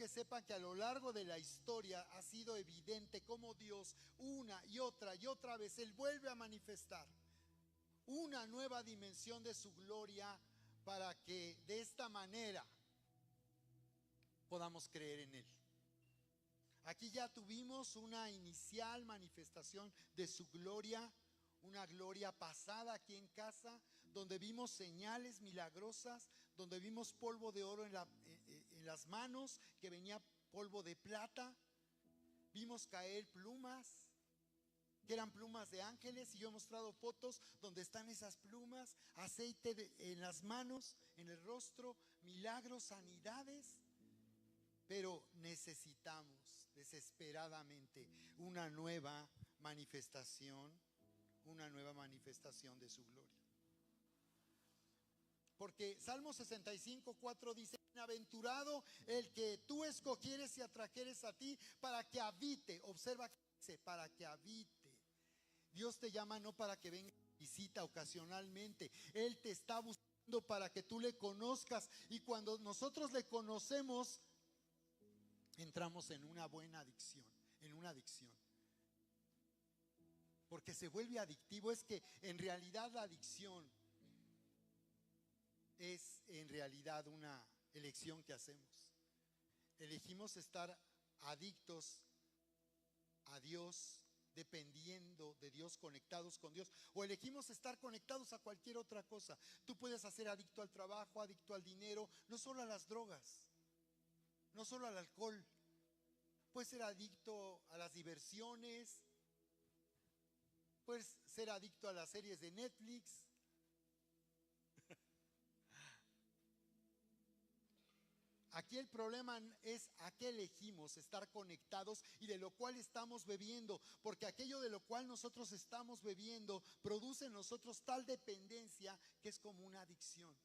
que sepan que a lo largo de la historia ha sido evidente cómo Dios una y otra vez, Él vuelve a manifestar una nueva dimensión de su gloria para que de esta manera podamos creer en Él. Aquí ya tuvimos una inicial manifestación de su gloria, una gloria pasada aquí en casa, donde vimos señales milagrosas, donde vimos polvo de oro en las manos, que venía polvo de plata. Vimos caer plumas, que eran plumas de ángeles, y yo he mostrado fotos donde están esas plumas, aceite en las manos, en el rostro, milagros, sanidades. Pero necesitamos desesperadamente una nueva manifestación de su gloria. Porque Salmo 65:4 dice: bienaventurado el que tú escogieres y atrajeres a ti para que habite. Observa que dice: para que habite. Dios te llama no para que venga a visita ocasionalmente. Él te está buscando para que tú le conozcas. Y cuando nosotros le conocemos, entramos en una buena adicción, en una adicción. Porque se vuelve adictivo. Es que en realidad la adicción es en realidad una elección que hacemos. Elegimos estar adictos a Dios, dependiendo de Dios, conectados con Dios, o elegimos estar conectados a cualquier otra cosa. Tú puedes ser adicto al trabajo, adicto al dinero, no solo a las drogas, no solo al alcohol. Puedes ser adicto a las diversiones, puedes ser adicto a las series de Netflix. Aquí el problema es a qué elegimos estar conectados y de lo cual estamos bebiendo, porque aquello de lo cual nosotros estamos bebiendo produce en nosotros tal dependencia que es como una adicción.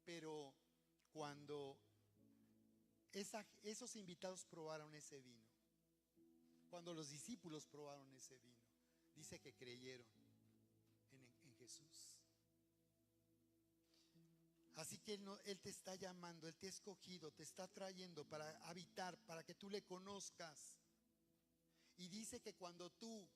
Pero cuando esos invitados probaron ese vino, cuando los discípulos probaron ese vino, dice que creyeron en Jesús. Así que Él te está llamando, Él te ha escogido, te está trayendo para habitar, para que tú le conozcas. Y dice que cuando tú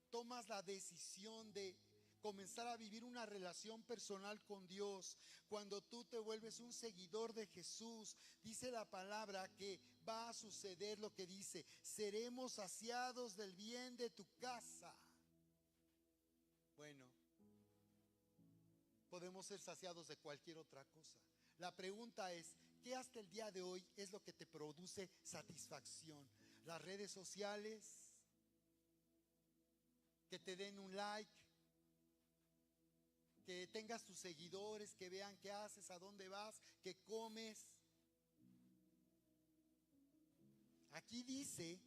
tomas la decisión de comenzar a vivir una relación personal con Dios, cuando tú te vuelves un seguidor de Jesús, dice la palabra que va a suceder lo que dice: seremos saciados del bien de tu casa. Bueno, podemos ser saciados de cualquier otra cosa. La pregunta es: ¿qué hasta el día de hoy es lo que te produce satisfacción? Las redes sociales, que te den un like, que tengas tus seguidores, que vean qué haces, a dónde vas, qué comes. Aquí dice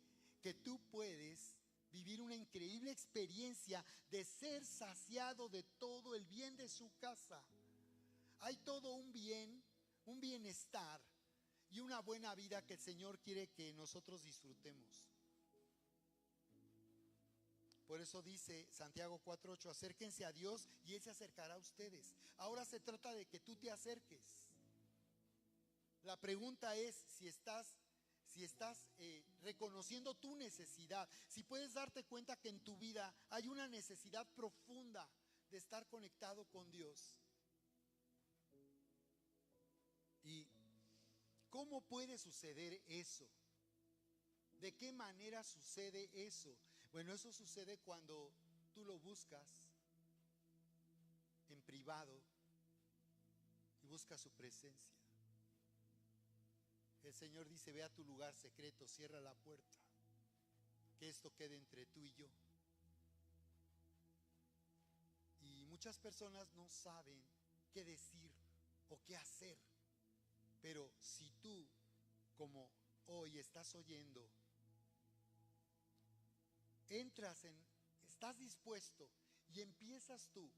que tú puedes vivir una increíble experiencia de ser saciado de todo el bien de su casa. Hay todo un bien, un bienestar y una buena vida que el Señor quiere que nosotros disfrutemos. Por eso dice Santiago 4:8: acérquense a Dios y Él se acercará a ustedes. Ahora se trata de que tú te acerques. La pregunta es si estás reconociendo tu necesidad, si puedes darte cuenta que en tu vida hay una necesidad profunda de estar conectado con Dios. ¿Y cómo puede suceder eso? ¿De qué manera sucede eso? Bueno, eso sucede cuando tú lo buscas en privado y buscas su presencia. El Señor dice: ve a tu lugar secreto, cierra la puerta, que esto quede entre tú y yo. Y muchas personas no saben qué decir o qué hacer. Pero si tú, como hoy estás oyendo, estás dispuesto y empiezas tú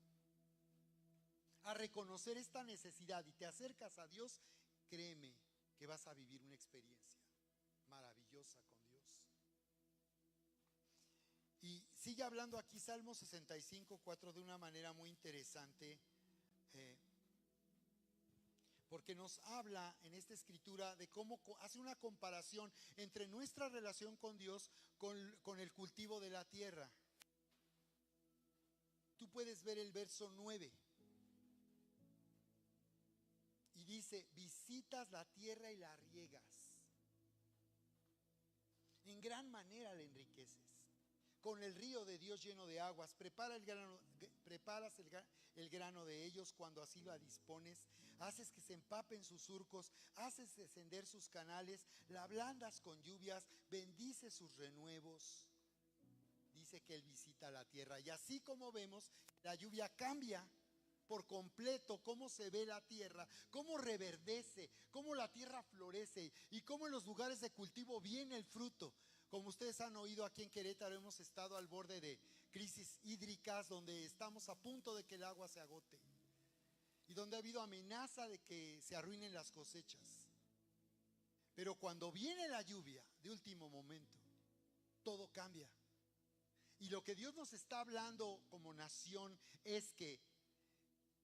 a reconocer esta necesidad y te acercas a Dios, créeme que vas a vivir una experiencia maravillosa con Dios. Y sigue hablando aquí Salmo 65:4 de una manera muy interesante. porque nos habla en esta escritura de cómo hace una comparación entre nuestra relación con Dios con el cultivo de la tierra. Tú puedes ver el verso 9 y dice: visitas la tierra y la riegas, en gran manera la enriqueces. Con el río de Dios lleno de aguas, preparas el grano de ellos cuando así lo dispones. Haces que se empapen sus surcos, haces descender sus canales, la ablandas con lluvias, bendices sus renuevos. Dice que Él visita la tierra. Y así como vemos, la lluvia cambia por completo cómo se ve la tierra, cómo reverdece, cómo la tierra florece y cómo en los lugares de cultivo viene el fruto. Como ustedes han oído, aquí en Querétaro hemos estado al borde de crisis hídricas, donde estamos a punto de que el agua se agote y donde ha habido amenaza de que se arruinen las cosechas. Pero cuando viene la lluvia de último momento, todo cambia. Y lo que Dios nos está hablando como nación es que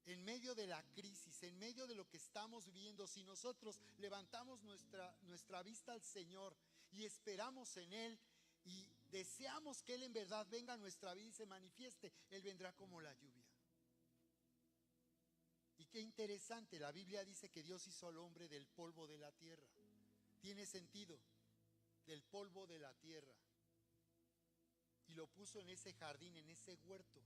en medio de la crisis, en medio de lo que estamos viviendo, si nosotros levantamos nuestra vista al Señor y esperamos en Él y deseamos que Él en verdad venga a nuestra vida y se manifieste, Él vendrá como la lluvia. Y qué interesante, la Biblia dice que Dios hizo al hombre del polvo de la tierra. Tiene sentido, del polvo de la tierra. Y lo puso en ese jardín, en ese huerto.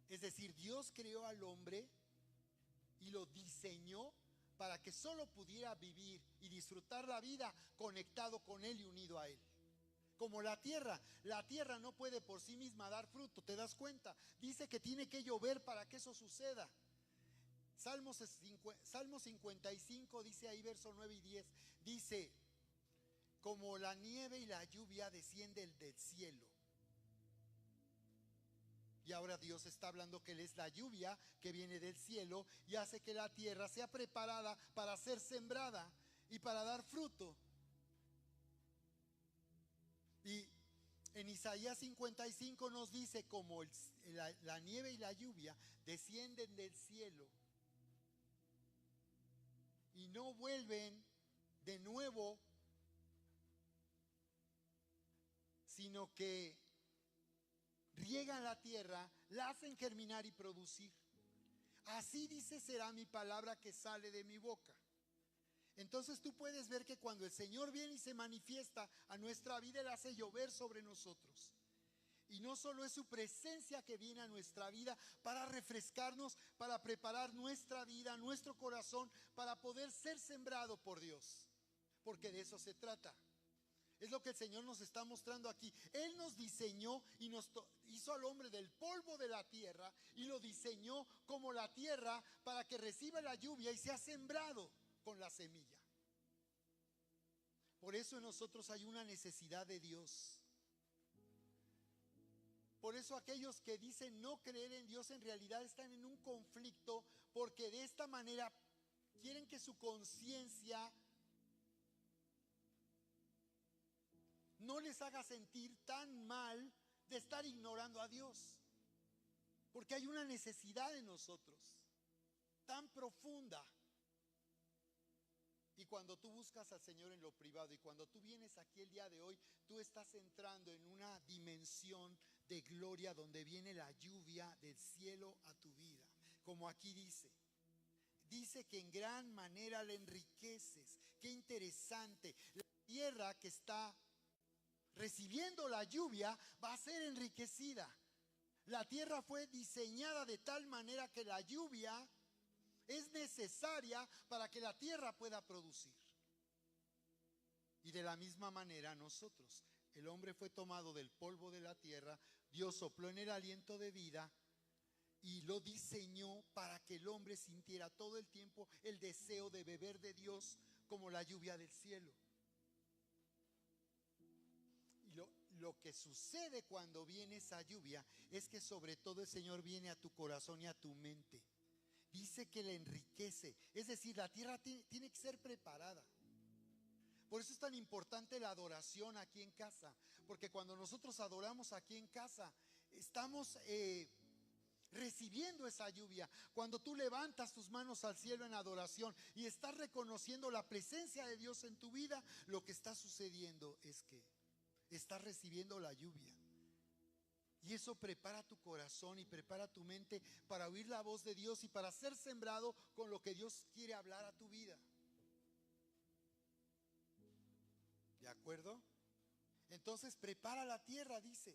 Es decir, Dios creó al hombre y lo diseñó para que solo pudiera vivir y disfrutar la vida conectado con Él y unido a Él. Como la tierra no puede por sí misma dar fruto, ¿te das cuenta? Dice que tiene que llover para que eso suceda. Salmo 55 dice ahí, verso 9 y 10, dice: como la nieve y la lluvia descienden del cielo. Y ahora Dios está hablando que Él es la lluvia que viene del cielo y hace que la tierra sea preparada para ser sembrada y para dar fruto. Y en Isaías 55 nos dice: como la nieve y la lluvia descienden del cielo y no vuelven de nuevo, sino que riegan la tierra, la hacen germinar y producir. Así dice será mi palabra que sale de mi boca. Entonces tú puedes ver que cuando el Señor viene y se manifiesta a nuestra vida, Él hace llover sobre nosotros. Y no solo es su presencia que viene a nuestra vida para refrescarnos, para preparar nuestra vida, nuestro corazón, para poder ser sembrado por Dios. Porque de eso se trata. Es lo que el Señor nos está mostrando aquí. Él nos diseñó y nos hizo al hombre del polvo de la tierra y lo diseñó como la tierra para que reciba la lluvia y sea sembrado con la semilla. Por eso en nosotros hay una necesidad de Dios. Por eso aquellos que dicen no creer en Dios en realidad están en un conflicto, porque de esta manera quieren que su conciencia no les haga sentir tan mal de estar ignorando a Dios. Porque hay una necesidad en nosotros tan profunda. Y cuando tú buscas al Señor en lo privado y cuando tú vienes aquí el día de hoy, tú estás entrando en una dimensión de gloria donde viene la lluvia del cielo a tu vida. Como aquí dice que en gran manera le enriqueces. Qué interesante. La tierra que está recibiendo la lluvia va a ser enriquecida. La tierra fue diseñada de tal manera que la lluvia es necesaria para que la tierra pueda producir. Y de la misma manera nosotros, el hombre fue tomado del polvo de la tierra, Dios sopló en el aliento de vida y lo diseñó para que el hombre sintiera todo el tiempo el deseo de beber de Dios como la lluvia del cielo. Y lo que sucede cuando viene esa lluvia es que sobre todo el Señor viene a tu corazón y a tu mente. Dice que le enriquece, es decir, la tierra tiene que ser preparada. Por eso es tan importante la adoración aquí en casa, porque cuando nosotros adoramos aquí en casa, estamos recibiendo esa lluvia. Cuando tú levantas tus manos al cielo en adoración y estás reconociendo la presencia de Dios en tu vida, lo que está sucediendo es que estás recibiendo la lluvia. Y eso prepara tu corazón y prepara tu mente para oír la voz de Dios y para ser sembrado con lo que Dios quiere hablar a tu vida. ¿De acuerdo? Entonces prepara la tierra, dice.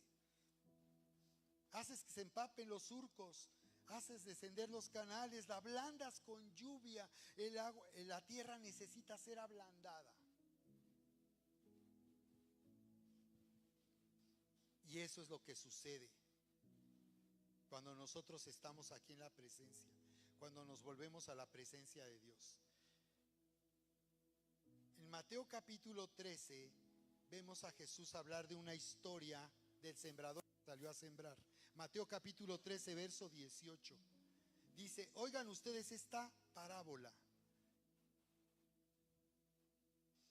Haces que se empapen los surcos, haces descender los canales, la ablandas con lluvia. El agua, la tierra necesita ser ablandada. Y eso es lo que sucede cuando nosotros estamos aquí en la presencia, cuando nos volvemos a la presencia de Dios. En Mateo capítulo 13 vemos a Jesús hablar de una historia del sembrador que salió a sembrar. Mateo capítulo 13, verso 18. Dice: oigan ustedes esta parábola.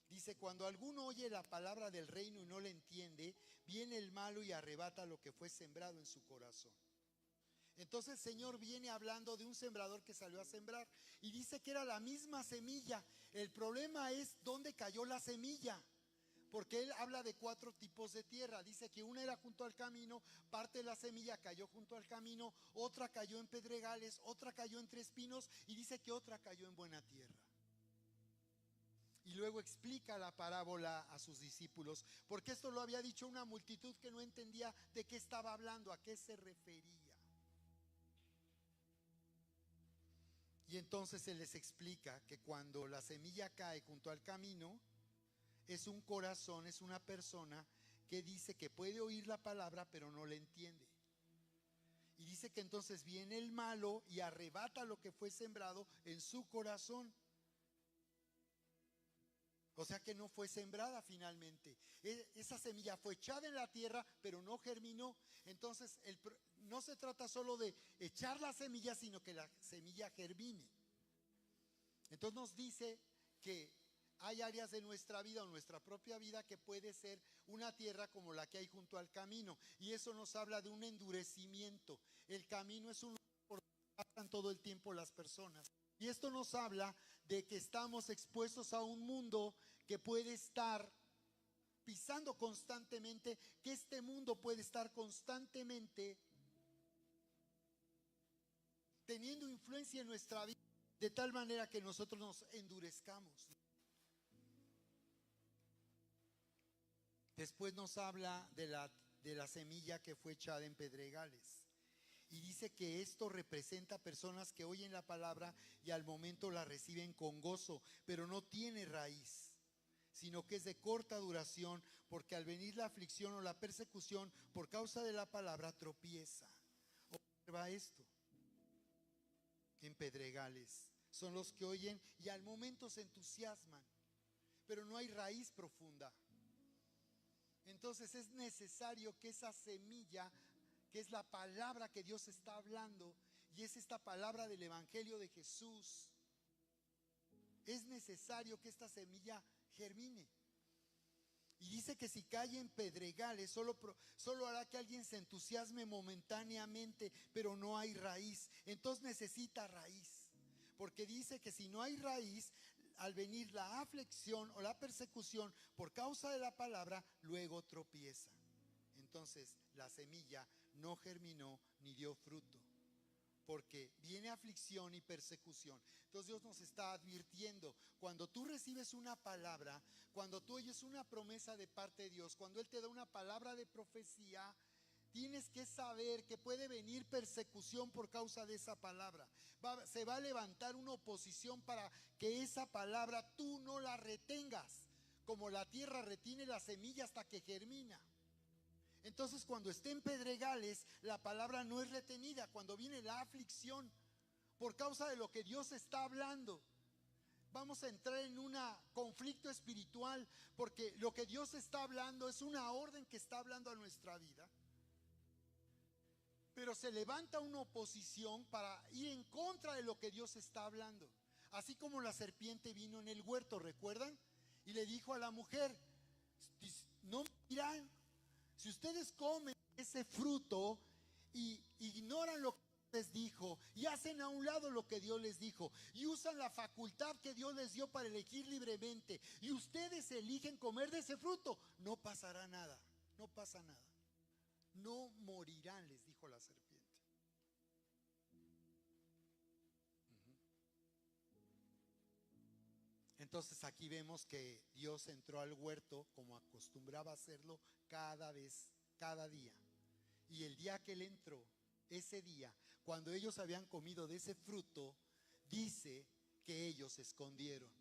Dice: cuando alguno oye la palabra del reino y no la entiende, viene el malo y arrebata lo que fue sembrado en su corazón. Entonces el Señor viene hablando de un sembrador que salió a sembrar y dice que era la misma semilla. El problema es dónde cayó la semilla, porque él habla de 4 tipos de tierra. Dice que una era junto al camino, parte de la semilla cayó junto al camino, otra cayó en pedregales, otra cayó entre espinos y dice que otra cayó en buena tierra. Y luego explica la parábola a sus discípulos, porque esto lo había dicho una multitud que no entendía de qué estaba hablando, a qué se refería. Y entonces se les explica que cuando la semilla cae junto al camino, es un corazón, es una persona que dice que puede oír la palabra pero no la entiende. Y dice que entonces viene el malo y arrebata lo que fue sembrado en su corazón. O sea que no fue sembrada finalmente. Esa semilla fue echada en la tierra, pero no germinó. Entonces no se trata solo de echar la semilla, sino que la semilla germine. Entonces nos dice que hay áreas de nuestra vida o nuestra propia vida que puede ser una tierra como la que hay junto al camino. Y eso nos habla de un endurecimiento. El camino es un lugar por donde pasan todo el tiempo las personas. Y esto nos habla de que estamos expuestos a un mundo que puede estar pisando constantemente, que este mundo puede estar constantemente teniendo influencia en nuestra vida, de tal manera que nosotros nos endurezcamos. Después nos habla de la semilla que fue echada en pedregales. Y dice que esto representa personas que oyen la palabra y al momento la reciben con gozo, pero no tiene raíz, sino que es de corta duración, porque al venir la aflicción o la persecución por causa de la palabra tropieza. Observa esto. En pedregales son los que oyen y al momento se entusiasman, pero no hay raíz profunda. Entonces es necesario que esa semilla, que es la palabra que Dios está hablando, y es esta palabra del Evangelio de Jesús, es necesario que esta semilla germine. Y dice que si cae en pedregales, solo hará que alguien se entusiasme momentáneamente, pero no hay raíz. Entonces necesita raíz, porque dice que si no hay raíz, al venir la aflicción o la persecución por causa de la palabra, luego tropieza. Entonces la semilla no germinó ni dio fruto, porque viene aflicción y persecución. Entonces Dios nos está advirtiendo, cuando tú recibes una palabra, cuando tú oyes una promesa de parte de Dios, cuando Él te da una palabra de profecía, tienes que saber que puede venir persecución por causa de esa palabra. Se va a levantar una oposición para que esa palabra tú no la retengas, como la tierra retiene la semilla hasta que germina. Entonces cuando esté en pedregales, la palabra no es retenida. Cuando viene la aflicción por causa de lo que Dios está hablando, vamos a entrar en un conflicto espiritual, porque lo que Dios está hablando es una orden que está hablando a nuestra vida. Pero se levanta una oposición para ir en contra de lo que Dios está hablando. Así como la serpiente vino en el huerto, ¿recuerdan? Y le dijo a la mujer: no miran, si ustedes comen ese fruto y ignoran lo que les dijo y hacen a un lado lo que Dios les dijo y usan la facultad que Dios les dio para elegir libremente y ustedes eligen comer de ese fruto, no pasará nada, no pasa nada. No morirán, les dijo la serpiente. Entonces aquí vemos que Dios entró al huerto como acostumbraba hacerlo cada vez, cada día. Y el día que Él entró, ese día, cuando ellos habían comido de ese fruto, dice que ellos se escondieron.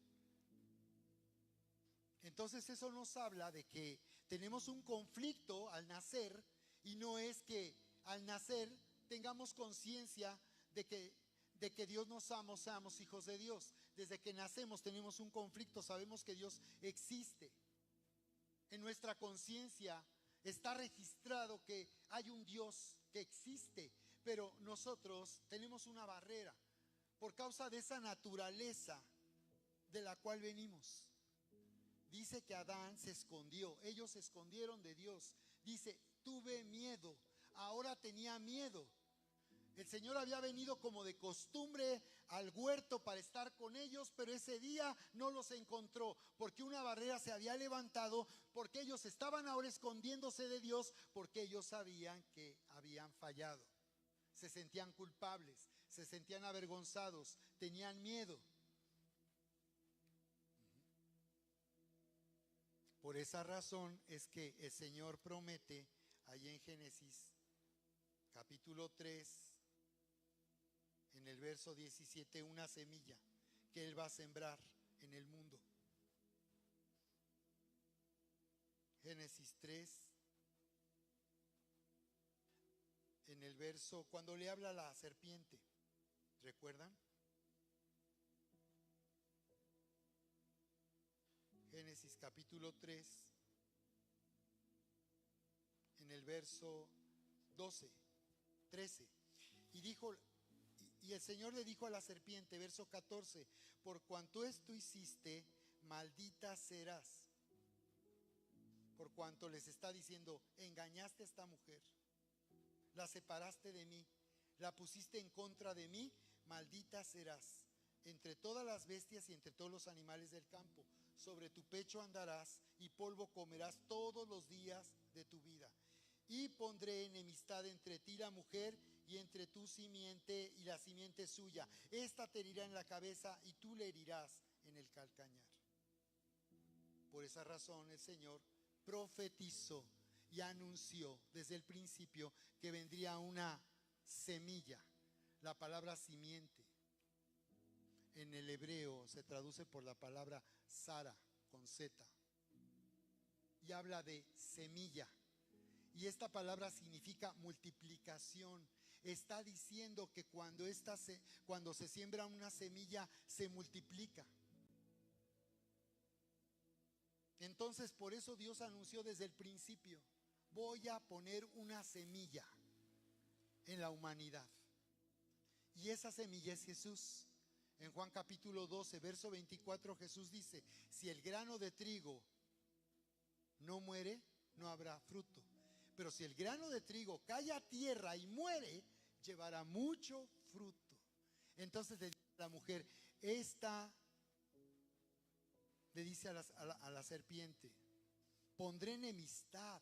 Entonces eso nos habla de que tenemos un conflicto al nacer y no es que al nacer tengamos conciencia de que Dios nos ama, seamos hijos de Dios. Desde que nacemos tenemos un conflicto, sabemos que Dios existe. En nuestra conciencia está registrado que hay un Dios que existe, pero nosotros tenemos una barrera por causa de esa naturaleza de la cual venimos. Dice que Adán se escondió, ellos se escondieron de Dios. Dice, tuve miedo, ahora tenía miedo. El Señor había venido como de costumbre al huerto para estar con ellos, pero ese día no los encontró, porque una barrera se había levantado, porque ellos estaban ahora escondiéndose de Dios, porque ellos sabían que habían fallado. Se sentían culpables, se sentían avergonzados, tenían miedo. Por esa razón es que el Señor promete allí en Génesis capítulo 3, en el verso 17, una semilla que Él va a sembrar en el mundo. Génesis 3, en el verso, cuando le habla a la serpiente, ¿recuerdan? Génesis capítulo 3, en el verso 12, 13. Y dijo, y el Señor le dijo a la serpiente, verso 14, por cuanto esto hiciste, maldita serás. Por cuanto les está diciendo, engañaste a esta mujer, la separaste de mí, la pusiste en contra de mí, maldita serás entre todas las bestias y entre todos los animales del campo. Sobre tu pecho andarás y polvo comerás todos los días de tu vida. Y pondré enemistad entre ti y la mujer, y entre tu simiente y la simiente suya. Esta te herirá en la cabeza y tú le herirás en el calcañar. Por esa razón el Señor profetizó y anunció desde el principio que vendría una semilla. La palabra simiente en el hebreo se traduce por la palabra Sara con Z y habla de semilla. Y esta palabra significa multiplicación. Está diciendo que cuando se siembra una semilla se multiplica. Entonces por eso Dios anunció desde el principio, voy a poner una semilla en la humanidad. Y esa semilla es Jesús. En Juan capítulo 12, verso 24, Jesús dice, si el grano de trigo no muere, no habrá fruto. Pero si el grano de trigo cae a tierra y muere, llevará mucho fruto. Entonces le dice a la mujer, le dice a la serpiente, pondré enemistad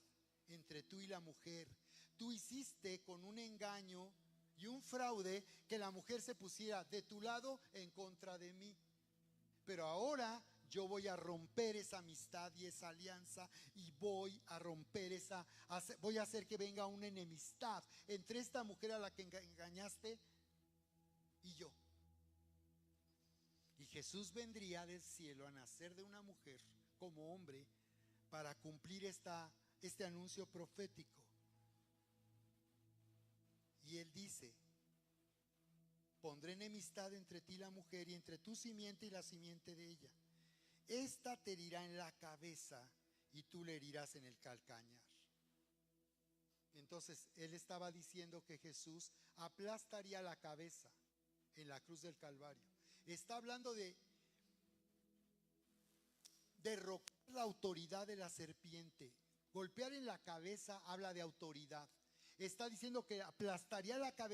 entre tú y la mujer. Tú hiciste con un engaño y un fraude que la mujer se pusiera de tu lado en contra de mí. Pero ahora yo voy a romper esa amistad y esa alianza y voy a hacer que venga una enemistad entre esta mujer a la que engañaste y yo. Y Jesús vendría del cielo a nacer de una mujer como hombre para cumplir este anuncio profético. Y Él dice, pondré enemistad entre ti y la mujer y entre tu simiente y la simiente de ella. Esta te herirá en la cabeza y tú le herirás en el calcañar. Entonces Él estaba diciendo que Jesús aplastaría la cabeza en la cruz del Calvario. Está hablando de derrocar la autoridad de la serpiente. Golpear en la cabeza habla de autoridad. Está diciendo que aplastaría la cabeza